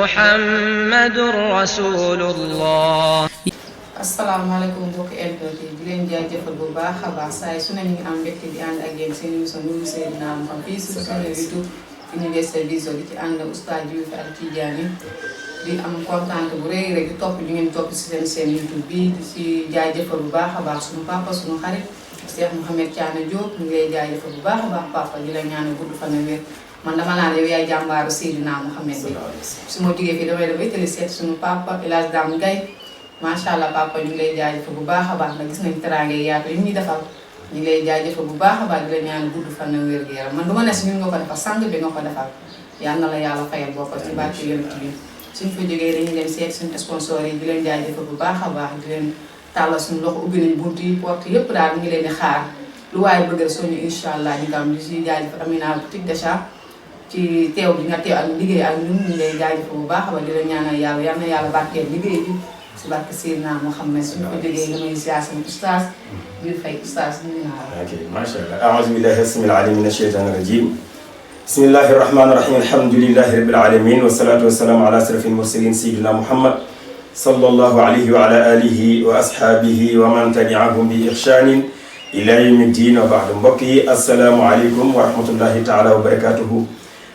Muhammadur Rasulullah. asalaamaaleykum mbokki internet yi di leen jaajëfal bu baax a baax saa yi su ne ñu ngi am mbégte di ànd ak yéen seen émission Nourou Seydina Mouhamed fii si suñu YouTube Université Vision di ci ànd ak Oustaz Diouf ak Tidiane di am kontaan bu rëy rek di topp ñu ngeen topp si seen YouTube bi di si jaajëfal bu baax a baax suñu papa suñu xarit Cheikh Mouhamed Thiané Diop ñu ngi lay jaajëfal bu baax a baax papa di la ñaanal gudd fan ak wér man dama naan yow yaay jàmbaaru Seydina Mouhamed bi su ma jógee fii damay dem Italie seet suñu papa El Hadj Dame Gaye macha allah papa ñu ngi lay jaajëfal bu baax a baax nag gis nañ teraange yaatu yi ñuy defal ñu ngi lay jaajëfal bu baax a baax di la ñaan gudd fan ak wér gu yaram man du ma ne si ñun nga ko defal sang bi nga ko defal yal na la yàlla fayal boppam ci barke yonent bi suñ fa jógee dañuy dem seet suñu sponsor yi di leen jaajëfal bu baax a baax di leen tàllal suñu loxo ubbi nañ bunt yi porte yëpp daal ñu ngi leen di xaar lu waaye bëgg rek soñu incha allah ñu ngi am di si jaajëfal Amina boutique d'achat ci teew bi nga teew ak liggéey ak ñun ñu ngi lay jaajëfal bu baax a baax di la ñaanal yàlla yal na yàlla barkeel liggéey bi si barke Seydina Mouhamed suñu ko jógee damay ziar sama oustaz biir fay oustaz ñu naa la. ok macha allah a'uuzu billahi samil alim min asheytaani rajim bismillahi rahmaani rahim alhamdulillahi rabbil alamin wasalaatu wasalaamu ala asrafil mursalin sayyidina Muhammad sallallahu alayhi wa ala alihi wa ashaabihi wa man tabi'ahum bi ihsanin ila yawmi ddin wa ba'du mbokk yi asalaamu aleykum wa rahmatullahi taala wa barakatuhu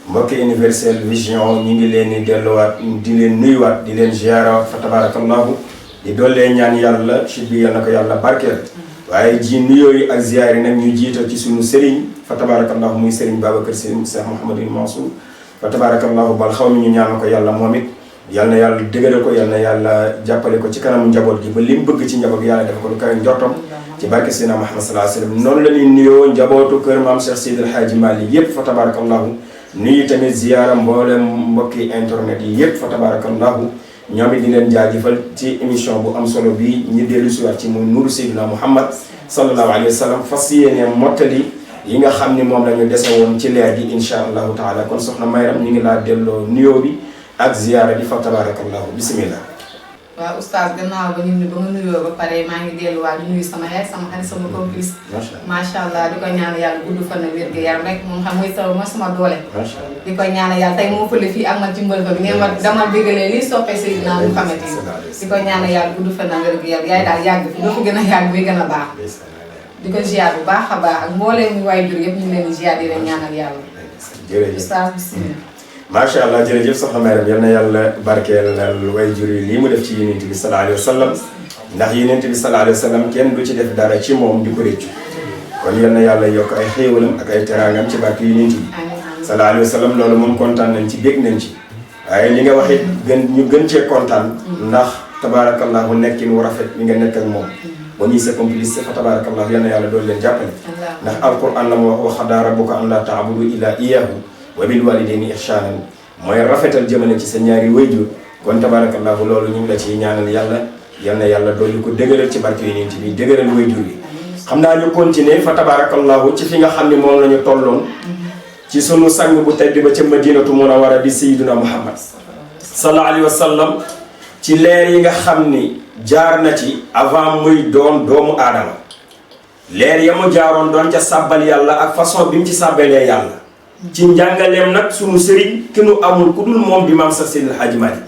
mbokki Universel Vision ñu ngi leen di delluwaat di leen nuyuwaat di leen ziyaarawaat fa tabarakallahu di dollee ñaan yàlla ci bi yal na ko yàlla barkeel waaye ji nuyoo yi ak ziyaar yi nag ñu jiital ci sunu sëriñ fa tabarakallahu muy sëriñ Babacar Sy Cheikh Mouhamadou Mansour fa tabarakallahu bal xaw mi ñu ñaan ko yàlla moom it yal na yàlla dëgëral ko yal na yàlla jàppale ko ci kanamu njaboot gi ba li mu bëgg ci njaboot yàlla def ko lu kawe njortam ci barke Seydina Muhammad sallallahu alayhi wa sallam noonu la ñuy nuyoo njabootu kër maam Cheikh Seydi El Hadji Malick yépp fa tabarakallahu nuyu tamit ziyaara mboolem mbokki internet yi yépp fa tabarakallahu ñoom it di leen jaajëfal ci émission bu am solo bi ñu dellu si waat ci muy Nourou Seydina Mouhamed sallallahu alayhi wa sallam fas yéene mottali yi nga xam ni moom la ñu dese woon ci leer gi insha allahu taala kon soxna Mayram ñu ngi laa delloo nuyoo bi ak ziyaara bi fa tabarakallahu bismillah. waaw oustaz gannaaw ba ñu ba nga nuyoo ba pare maa ngi delluwaat di nuyu sama xeet sama xarit sama complice macha allah di ko ñaan yàlla gudd fan ak wér gu yaram rek moom xam mooy sama doole di ko ñaan yàlla tey moo fële fii ak man ci mbël ba bi ngeen ma dama bégalee lii soppee Seydina Mouhamed yi di ko ñaan yàlla gudd fan ak wér gu yaram yaay daal yàgg fi doo ko gën a yàgg bi gën a baax di ko ziar bu baax a baax ak mbooleem waay jur yëpp ñu ngi leen di ziar di leen ñaanal yàlla oustaz bismillah macha allah jërëjëf soxna Mayram yal na yàlla barkeel way jur yi lii mu def ci yonent bi sallallahu alayhi wa sallam ndax yonent bi sallallahu alayhi wa sallam kenn du ci def dara ci moom di ko réccu kon yal na yàlla yokk ay xéewalam ak ay teraangam ci barke yonent bi sallallahu alayhi wa sallam loolu moom kontaan nañ ci bég nañ ci waaye li nga wax it ñu gën cee kontaan ndax tabaarakallahu nekkin wu rafet li nga nekk ak moom ba muy sa complice fa tabaarakallahu yal na yàlla doon leen jàppale ndax alquran la mu wax wa qadaa rabbuka an laa ta'budu illaa iyyaahu wa bil walidayni ihsaanan mooy rafetal jëmale ci sa ñaari wayjur kon tabarakallahu loolu ñu ngi la ciy ñaanal yàlla yal na yàlla dolli ko dëgëral ci barke yonent bi dëgëral wayjur bi xam naa ñu continuer fa tabarakallahu ci fi nga xam ne moom la ñu tolloon ci sunu sang bu tedd ba ca Madinatu Munawwara di Sayyiduna Muhammad sallallahu alayhi wa sallam ci leer yi nga xam ni jaar na ci avant muy doon doomu aadama leer ya mu jaaroon doon ca sàbbal yàlla ak façon bi mu ci sàbbalee yàlla ci njàngaleem nag sunu sëriñ ki nu amul ku dul moom di maam Cheikh Seydi El Hadji Malick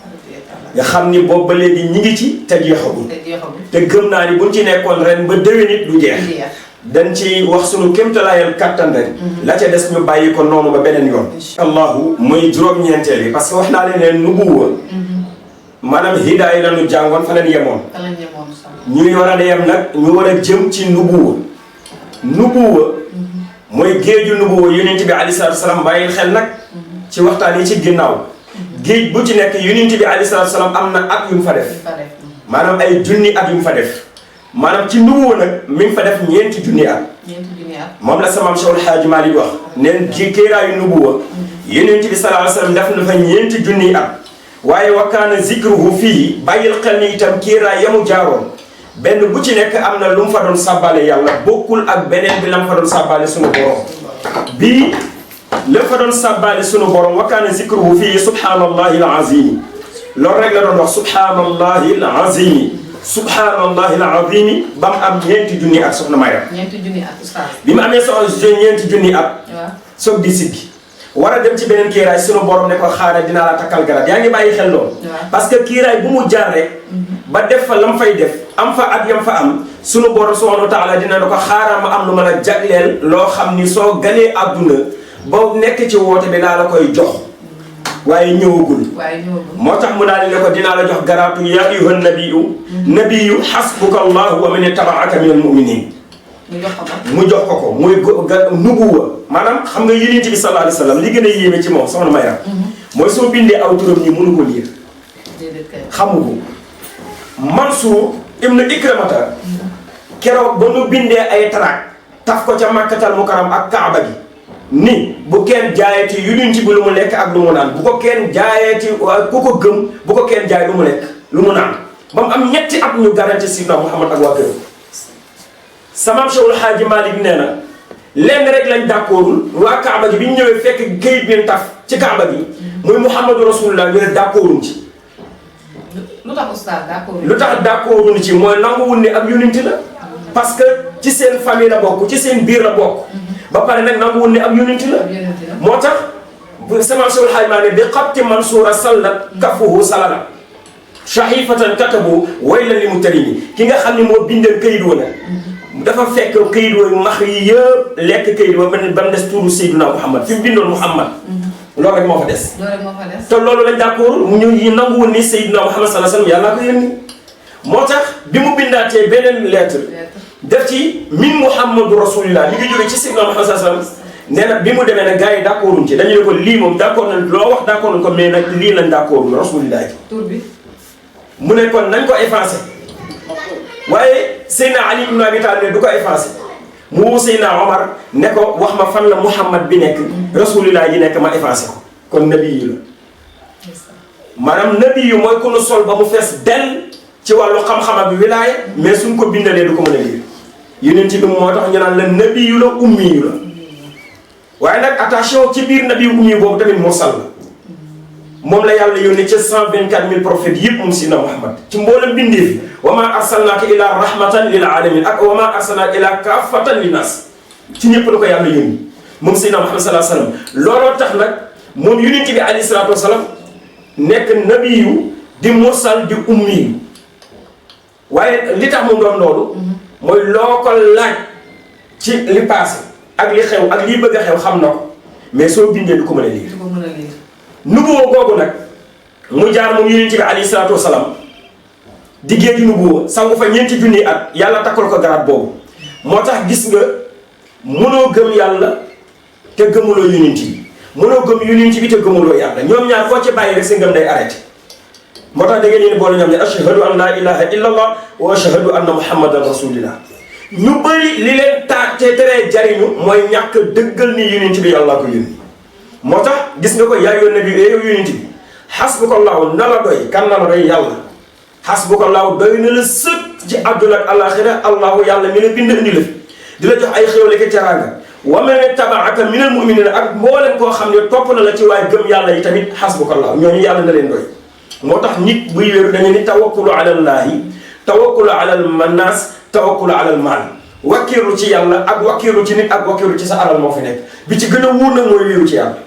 nga xam ni boobu ba léegi ñi ngi ci te jeexagul te gëm naa ni buñ ci nekkoon ren ba déwén it du jeex dañ ci wax sunu kéemtalaayal kattan rek la ca des ñu bàyyi ko noonu ba beneen yoon allahu muy juróom-ñeenteel yi parce que wax naa leen nubuwa maanaam hidaaya la ñu jàngoon fa leen yemoon ñuy war a yem nag ñu war a jëm ci nubuwa mooy géeju nubuwa yonent bi alayhi salaatu salaam bàyyil xel nag ci waxtaan yi ci ginnaaw géej bu ci nekk yonent bi alayhi salaatu salaam am na at yu mu fa def maanaam ay junni at yu mu fa def maanaam ci nubuwa nag mi ngi fa def ñeenti junni at moom la sa maam Cheikh El Hadji Malick wax neen ji kéeraayu nubuwa yonent bi sallallahu alayhi wasallam def na fa ñeenti junni at waaye wa kaana zikruhu fii bàyyil xel ni itam kéeraay yamu jaaroon benn bu ci nekk am na lu mu fa doon sàbbale yàlla bokkul ak beneen bi la mu fa doon sàbbale sunu borom bii la fa doon sàbbale sunu borom wa kaana zikruhu fii subhanallahi al-azim loolu rek la doon wax subhanallahi al-azim subhanallahi al-azim ba mu am ñeenti junni at soxna Mayram. ñeenti junni at oustaz. bi mu amee ñeenti junni at. soog di siggi war a dem ci beneen kiiraay sunu borom ne ko xaaral dinaa la takkal garab yaa ngi bàyyi xel loolu. parce que kiiraay bu mu jaar rek. ba def fa lam fay def am fa at yam fa am sunu borom subhanahu wa taala dina ne ko xaaral ma am lu ma la jagleel loo xam ni soo ganee àdduna ba nekk ci woote bi daa la koy jox. waaye ñëwagul. moo tax mu daal di ne ko dinaa la jox garaatu yaa ayyuhan nabiyyu hasbuka allahu wa man ittaba'aka minal mu'minin. mu jox ko muy nubuwa maanaam xam nga yonent bi sallallahu alayhi wa sallam li gën a yéeme ci moom soxna Mayra. mooy soo bindee aw turam nii mënu ko liir. xamu ko Mansour ibnu Ikramata keroog ba nu bindee ay tract taf ko ca Makkatal Mukarram ak Kaaba gi. ni bu kenn jaayati yonent bi lu mu lekk ak lu mu naan bu ko kenn jaayati ku ko gëm bu ko kenn jaay lu mu lekk lu mu naan ba mu am ñetti at ñu garanti Sidna Muhammad ak waa kër sama Cheikhul Hadji Malick nee na lenn rek lañ d'accordul waa Kaaba gi bi ñu ñëwee fekk këyit bi taf ci Kaaba gi muy Muhammadu Rasulullah ñu ne d'accorduñ ci. lu tax oustaz d'accord lu tax d'accorduñ ci mooy nanguwul ne ab yonent la parce que ci seen famille la bokk ci seen biir la bokk. ba pare nag nanguwul ne ab yonent la moo tax sama Cheikhul Hadji Malick bi xabti Mansoura sallat kafuhu salala shahifatan katabu waylan li mutarimi ki nga xam ne moo bindal këyit wa nag dafa fekk këyit wa max yi yëpp lekk këyit wa ba mu des tuuru Seydina Muhammad fi mu bindoon Muhammad loolu rek moo fa des te loolu lañ d'accord mu ñu nanguwul ni Seydina Muhammad sallallahu alayhi wasallam yàlla ko yónni moo tax bi mu bindaatee beneen lettre def ci min Muhammadu Rasulillah li ngi jóge ci Seydina Muhammad sallallahu alayhi wasallam nee na bi mu demee nag gars yi d'accorduñ ci dañu ne ko lii moom d'accord nañ loo wax d'accord nañ ko mais nag lii lañ d'accordul Rasulillah ji tur bi mu ne kon nañ ko effacé waaye Seydina Ali ibn Abi Talib ne du ko effacé mu woo Seydina Omar ne ko wax ma fan la Muhammad bi nekk Rasulillah ji nekk ma effacé ko kon nabi yi la maanaam nabi yu mooy ku nu sol ba mu fees del ci wàllu xam-xam ak wilaaya mais suñ ko bindalee du ko mën a lire yonent bi moo tax ñu naan la nabi yu la ummi yu la waaye nag attention ci biir nabi yu ummi boobu tamit mursal la moom la yàlla yónnee ca 124000 prophètes yëpp moom Seydina Muhammad ci mboolem bindeef yi wa maa arsalnaaka illaa rahmatan lil alamin ak wa maa arsalnaaka illaa kaafatan linnaas ci ñëpp la ko yàlla yónni moom Seydina Muhammad sallallahu alayhi wa sallam looloo tax nag moom yonent bi alayhi salaatu wa salaam nekk nabi yu di mursal di ummi yu waaye li tax mu doon loolu mooy loo ko laaj ci li passé ak li xew ak lii bëgg a xew xam na ko mais soo bindee du ko mën a lire nubuwa googu nag mu jaar moom yonent bi alayhi salaatu wa salaam di géeju nubuwa sangu fa ñeenti junni at yàlla takkal ko garaat boobu moo tax gis nga mënoo gëm yàlla te gëmuloo yonent bi mënoo gëm yonent bi te gëmuloo yàlla ñoom ñaar foo ci bàyyi rek sa ngëm day arrêté moo tax da ngeen leen boole ñoom ne ashhadu an la ilaha illa allah wa ashhadu anna muhammadan rasulillah ñu bëri li leen te teree jariñu mooy ñàkk dëggal ni yonent bi yàlla ko yónni moo tax gis nga ko yaa yoon nabi yow yonent bi hasbukallahu na la doy kan na la doy yàlla hasbukallahu doy na la sëkk ci àdduna ak alaxira allahu yàlla mi la bind indi la fi di la jox ay xéwal ak teraanga wa man tabaaka minal mu'minina ak mbooleen koo xam ne topp na la ci waaye gëm yàlla yi tamit hasbukallahu ñooñu yàlla na leen doy moo tax nit buy wéeru dañu ni tawakkulu ala llaahi tawakkulu ala al mannaas tawakkulu ala al maal wakkiiru ci yàlla ak wakkiiru ci nit ak wakkiiru ci sa alal moo fi nekk bi ci gën a wóor nag mooy wéeru ci yàlla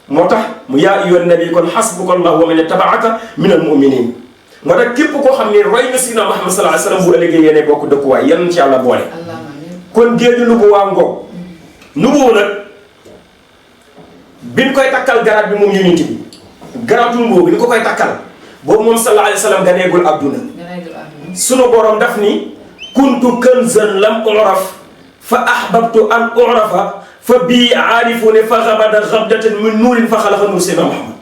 moo tax mu yaa ayyuhan nabi kon hasbukallahu wa man ittabaaka minal mu'minin moo tax képp koo xam ne roy nga Seydina Muhammad sallallahu alayhi wasallam bu ëllëgee yéene bokk dëkkuwaay yal na ci yàlla boole kon géeju nubu waa ngoog nubu nag biñ koy takkal garaat bi moom yonent bi garaatul boobu ni ko koy takkal boobu moom sallallahu alayhi wasallam ganeegul abduna sunu borom daf ni kuntu kanzan lam uraf fa ahbabtu an urafa fa bii aarifune fa xabada xabdatan min nuurin fa xalaqa nuur Seydina Muhammad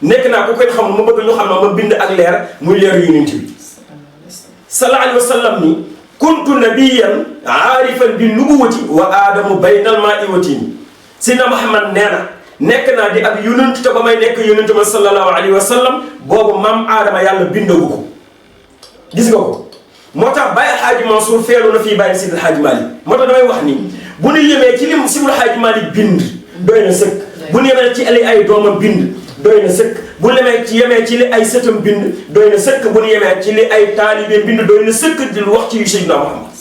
nekk naa ku koy xamul ma bëgg ñu xam ne ma bind ak leer muy leer yonent bi sallallahu alayhi wa sallam ni kuntu nabiyan aarifan bi nubuwati wa aadamu baynal maa'i wa tiin Seydina Muhammad nee na nekk naa di ab yonent te ba may nekk yonent ma sallallahu alayhi wa sallam boobu maam aadama yàlla bindagu ko gis nga ko moo tax Baye Alxaaji Mansour feelu na fii Baye Sidi Alxaaji Malick moo tax damay wax ni bu ñu yemee ci lim Sidi Alxaaji Malick bind doy na sëkk bu ñu yemee ci li ay doomam bind doy na sëkk bu ñu yemee ci li ay sëtam bind doy na sëkk bu ñu yemee ci li ay taalibe bind doy na sëkk di wax ci yu Seydina Muhammad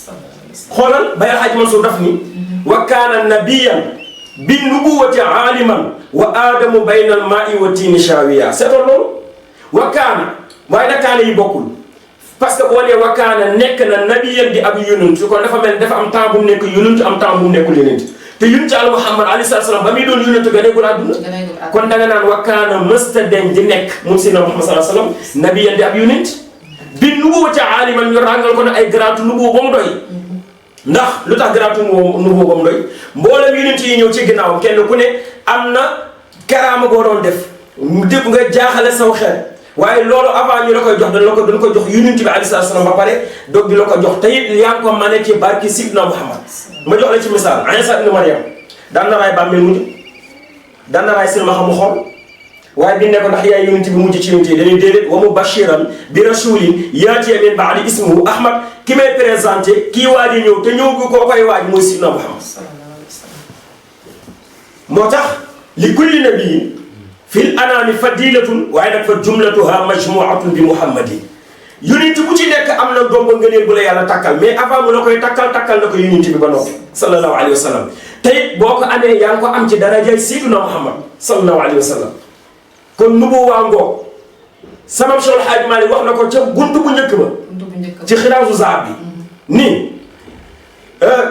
xoolal Baye Alxaaji Mansour daf ni wa kaana nabiyan bi nubuwati aaliman wa aadamu bayna al maa'i wa tiini shaawiya seetoon loolu wa kaana waaye nag kaana yi bokkul parce que boo nee wa kaana nekk na nabiyan di ab yonent kon dafa mel dafa am temps bu mu nekk yonent am temps bu mu nekkul yonent te yonent ci Yàlla Muhammad alayhi salaam ba muy doon yonent ganeegul àdduna kon da nga naan wa kaana mësta deñ di nekk moom Seydina Muhammad sallallahu alayhi wa sallam nabiyan di ab yonent bi nubuwati aaliman ñu ràngal ko ne ay garaatu nubuwa ba mu doy ndax lu tax garaatu nubuwa ba mu doy mboolem yonent yi ñëw ci ginnaawam kenn ku ne am na karaama boo doon def dégg nga jaaxale saw xel waaye loolu avant ñu la koy jox dañ ko jox yonent bi alayhi salaam ba pare doog di la ko jox te it yaa ngi ko mane ci barki Sidna Muhammad ma jox la ci misaal Iisa ibn Maryam daan na raay bàmmeel mujj daan na raay silmaxa mu xool waaye bi ne ko ndax yaay yonent bi mujj ci yonent yi dañuy déedéet wa mubashiran bi rasulin yaati min ba'di ismuhu Ahmad ki may présenté kii waaj a ñëw te ñëw gi koo koy waaj mooy Sidna Muhammad moo tax li kulli nabiyin fil anaami fadilatun waaye nag fa jumlatuha majmuatun bi muhammadin yonent bu ci nekk am na doom ba ngëneel bu la yàlla takkal mais avant mu la koy takkal na ko yonent bi ba noppi sallallahu alayhi wa sallam te it boo ko amee yaa ngi ko am ci darajay Seydina Muhammad sallallahu alayhi wa sallam kon nubuwaa ngoo sama Cheikh El Hadj Malick wax na ko ca buntu bu njëkk ba ci xilaasu zaab bi nii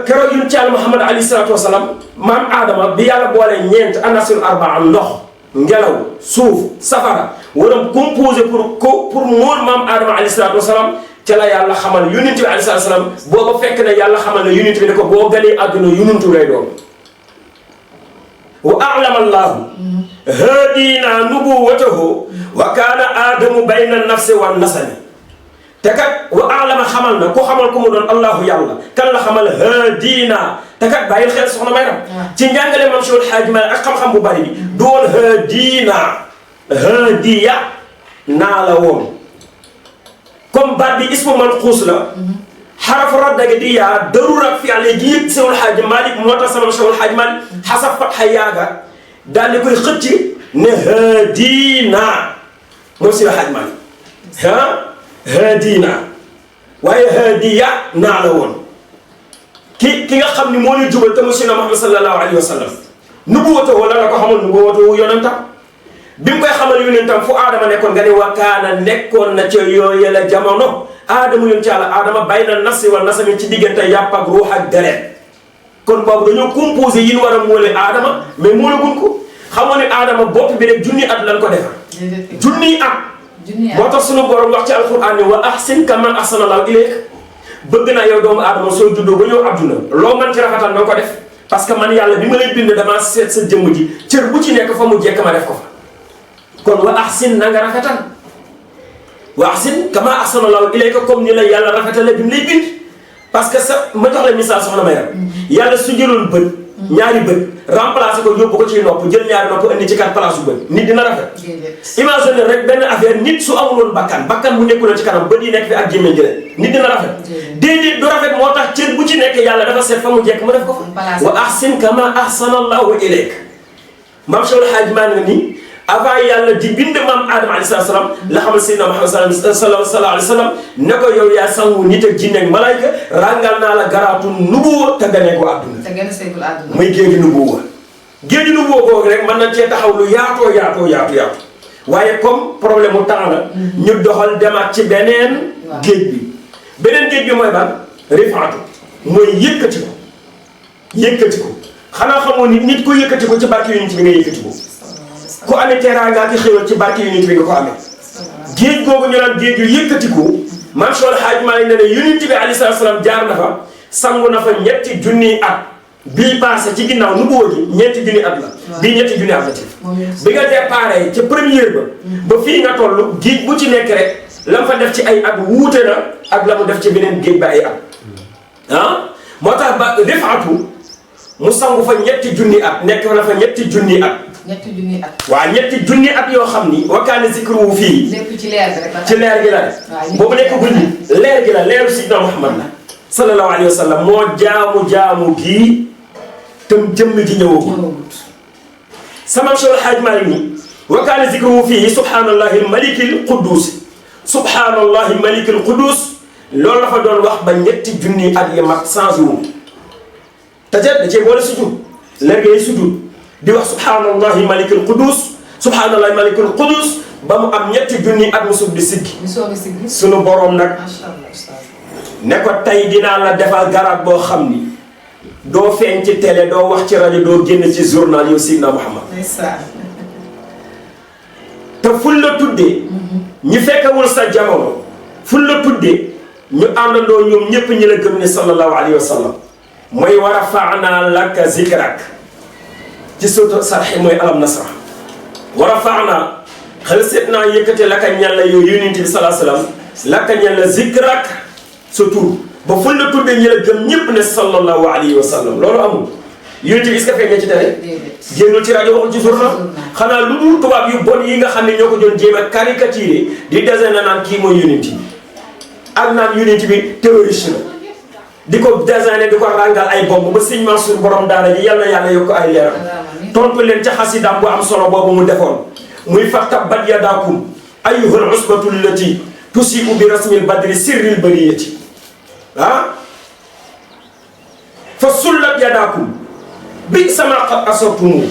keroog yonent Yàlla Muhammad alayhi salaatu wa salaam maam Adama bi yàlla boole ñeent anasul arbaa ndox ngelaw suuf safara waram composé pour mool maam Adama alayhi salaatu wa salaam ca la yàlla xamal yonent bi alayhi salaatu wa salaam booba fekk na yàlla xamal ne yonent bi ne ko boo ganee àdduna yonentu lay doon wa a'lama Allahu haadina nubuwwatahu wa kaana Aadamu bayna nafsi wa nasami te kat wa a'lama xamal na ku xamal ku mu doon Allahu yàlla kan la xamal haadina te kat bàyyil xel soxna Mayram ci njàngale Maam Cheikh El Hadj Malick ak xam-xam bu bari bi du woon haadina haadiya naa la woon comme baat bi ismu manquus la xaraf radda di yaa darura fi'li gi yëpp Cheikh El Hadj Malick moo tax sama Cheikh El Hadj Malick xasaf fatxa yaaga daal di koy xëcc ne haadina moom Cheikh El Hadj Malick haadina waaye haadiya naa la woon ki nga xam ni moo ñu jubal te mu Seydina Muhammad sallallahu alayhi wa sallam nubuwwatahu la ko xamal nubuwwatahu yonentam bi mu koy xamal yonentam fu Adama nekkoon nga ne wa kaana nekkoon na ca yooyu la jamono Adama yoon ci Yàlla Adama bayna nafsi wa nasami ci diggante yàpp ak ruux ak deret kon boobu dañoo composé yi ñu war a moole Adama mais moolaguñ ko xamoo ne Adama bopp bi rek junni at lañ ko defar junni at moo tax sunu borom wax ci alquran ni wa ahsin kama ahsana Allahu ilayk bëgg naa yow doomu aadama soo juddoo ba ñëw àdduna loo mën ci rafetal na ko def parce que man yàlla bi ma lay bind damaa seet sa jëmm ji cër bu ci nekk fa mu jekk ma def ko fa kon wa ahsin na nga rafetal wa ahsin kama ahsana Allahu ilayka comme ni la yàlla rafetale bi mu lay bind parce que sa ma jox la misaal soxna Mayram yàlla su jëloon bët ñaari bët remplacé ko yóbbu ko ci nopp jël ñaari nopp indi ci kat place su bët nit dina rafet imagine rek benn affaire nit su amuloon bakkan bu nekkuloon ci kanam bët yi nekk fi ak jémmeñ jële nit dina rafet déedéet du rafet moo tax cër bu ci nekk yàlla dafa seet fa mu jekk mu def ko fa wa ahsin kama ahsana Allahu ilayk maam Cheikh El Hadj Malick ni avant yàlla di bind maam Adama alayhi salaam la xamal Seydina Muhammad sallallahu alayhi wa sallam ne ko yow yaa sangu nit ak jinne ak malayka rangal naa la garaatu nubuwa te gane ko àdduna. te gën a seegul àdduna. muy géeju nubuwa géeju nubuwa googu rek mën nañ cee taxaw lu yaatoo waaye comme problème mu temps la. ñu doxal demaat ci beneen. géej bi mooy ban rifaatu mooy yëkkati ko xanaa xamoo nit ko yëkkati ko ci barke yu nit bi nga yëkkati ko. ku amee teraanga ki xéwal ci barke yu nit bi nga ko amee géej googu ñu naan géej yu yëkkatiku maam Cheikh El Hadj Malick ne ne yonent bi alayhi salaam jaar na fa sangu na fa ñetti junniy at bii passé ci ginnaaw nu boo ji ñeenti junni at la bii ñetti junni at la ci bi nga déparé ca première ba fii nga toll géej bu ci nekk rek la mu fa def ci ay at wuute na ak la mu def ci beneen géej ba ay at moo tax ba rifaatu mu sangu fa ñetti junni at nekk na fa ñetti junni at waaw ñetti junni at yoo xam ni wakkaane zikru fii lépp ci leer gi rek la ci leer gi la def boobu nekk guddi leer gi la leeru Sidna Muhammad la sallallahu alayhi wa sallam moo jaamu gii tam jëmm ji ñëwagul sama Cheikh El Hadj Malick ni wakkaane zikru fii subhanallahi malikil quddus subhanallahi malikil quddus loolu la fa doon wax ba ñetti junni at yi mat 100 jours te da cee boole sujud léegi ngay sujud di wax subhanallahi malikul qudus subhanallahi malikul qudus ba mu am ñetti junni at mu sug di siggi sunu borom nag ne ko tey dinaa la defal garab boo xam ni doo feeñ ci télé doo wax ci rajo doo génn ci journal yow Sidna Muhammad te ful la tuddee ñu fekkewul sa jamono ful la tuddee ñu àndandoo ñoom ñépp ñi la gëm ne sallallahu alayhi wa sallam mooy wa rafa'na laka zikrak ci soto sarxi mooy alam nasra wa rafa'na xel seet naa yëkkate laka ñal la yow yonent bi sallallahu alayhi wa sallam laka ñal la zikrak sa tur ba ful la tuddee ñi la gëm ñépp ne sallallahu alayhi wa sallam loolu amul yonent bi est-ce que feeñ na ci télé génnul ci rajo waxul ci journal xanaa lu dul tubaab yu bon yi nga xam ne ñoo ko doon jéem a caricaturé di design na naan kii mooy yonent bi ak naan yonent bi terroriste la di ko designé di ko ràngal ay bomb ba sëñ Mansour borom daara ji yàlla yàlla yokk ay leeram tontu leen ca xasidam bu am solo boobu mu defoon muy fa tabbat yadaakum ayyuhal usbatu llati tusibu bi rasmil badri sirril bariyati fa sullat yadaakum bi sama qad asabtumu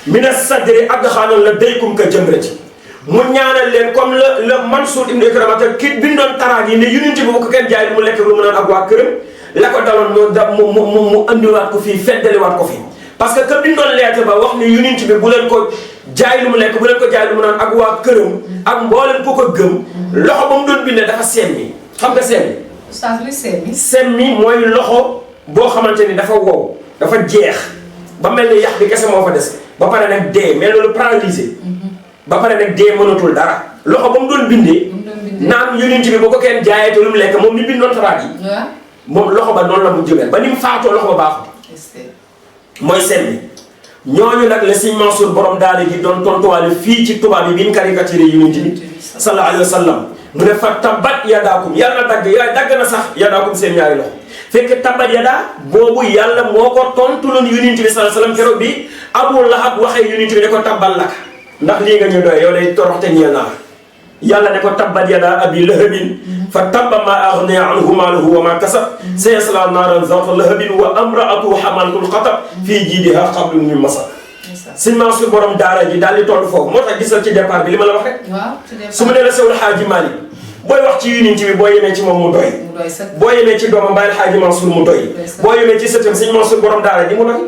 min as-sadri adxanan la daykum ka jamrati mu ñaanal leen comme la Mansour ibn Ikramata kii bindoon taraag yi ne yonent bi bu ko kenn jaay mu lekk lu mu naan ak waa këram la ko daloon mu andiwaat ko fii feddaliwaat ko fii parce que bindoon lettre ba wax ne yonent bi bu leen ko jaay lu mu lekk bu leen ko jaay lu mu naan ak waa këram ak mboolem ku ko gëm loxo ba mu doon bindee dafa semmi xam nga semmi semmi mooy loxo boo xamante ni dafa wow dafa jeex ba mel ni yax bi kese moo fa des ba pare nag dee mel loolu paralysé ba pare nag dee mënatul dara loxo ba mu doon bindee naan yonent bi boo ko kenn jaayee te lu mu lekk moom ni bindoon taraat yi moom loxo ba noonu la mu jógee ba ni mu faatoo loxo ba baaxul mooy seen bi ñooñu nag la Sëñ Mansour borom daara gi doon tontuwaale fii ci tubaab yi bi ñu caricaturé yonent bi sallallahu alayhi wa sallam mu ne fa tabbat yadaakum yàlla dagg na sax yadaakum seen ñaari loxo fekk tabbat yadaa boobu yàlla moo ko tontuloon yonent bi sallallahu alayhi wa sallam keroog bi Abu Lahab waxee yonent bi ne ko tabbal laka ndax lii nga ñu doy yow day toroxte ñeel naa yàlla ne ko tabbat yadaa abi lahabin fa tabba ma aghniya anhu maaluhu wa ma kasab sayasla naaran zaata lahabin wa amraatuhu hamalatul hatab fii jiidiha hablum min masad Sëñ Mansour borom daara ji daal di toll foofu moo tax gisal ci départ bi li ma la wax rek su ma nee la Sewul Xaaji Maalik booy wax ci yonent bi boo yemee ci moom mu doy boo yemee ci doomam Baay Xaaji Mansour mu doy boo yemee ci sëtam Sëñ Mansour borom daara ji mu doy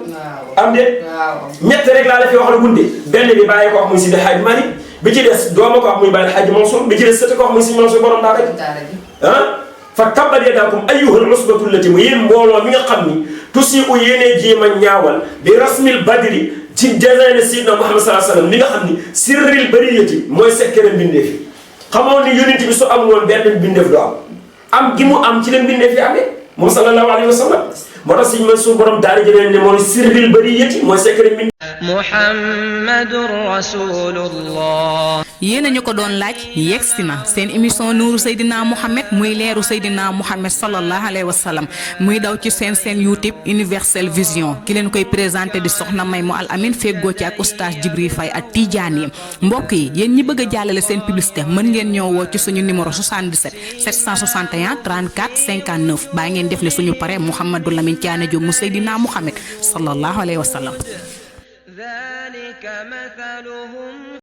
am de ñett rek laa la fi wax la gunde benn bi bàyyi ko wax muy Sidi Xaaji Maalik bi ci des dooma ko wax muy Baay Xaaji Mansour bi ci des sëta ko wax muy Sëñ Mansour borom daara ji fa tabbat yadaakum ayyuhal usbatu llati mu yéen mbooloo mi nga xam ni tusi u yéenee jéem a ñaawal bi rasmil badri ci design Sidna Muhammad sallallahu alayhi wa sallam mi nga xam ni sirril bariyati mooy sekkere mbindeef yi xamoon ni yonent bi su am woon benn mbindeef du am gi mu am ci la mbindeef yi amee moom sallallahu alayhi wa sallam moo tax Sëñ Mansour borom daara ji ne mooy sirril bariyati mooy sekkere mbindeef Muhammadur Rasulullah. yéen a ñu ko doon laaj yegsi na seen émission nuuru Seydina Mohamed muy leeru Seydina Mohamed sallallahu alayhi wa sallam muy daw ci seen YouTube Universel Vision ki leen koy présenté di soxna May mu al amin feggoo ci ak oustaz Jibril Faye ak Tidiane yi mbokk yi yéen ñi bëgg a jàllale seen publicité mën ngeen ñëw woo ci suñu numéro 77 761 34 59 baa ngeen def le suñu pare Mouhamadou Lamine Thiané Diop mu Seydina Mohamed sallallahu alayhi wa sallam. ذلك مثله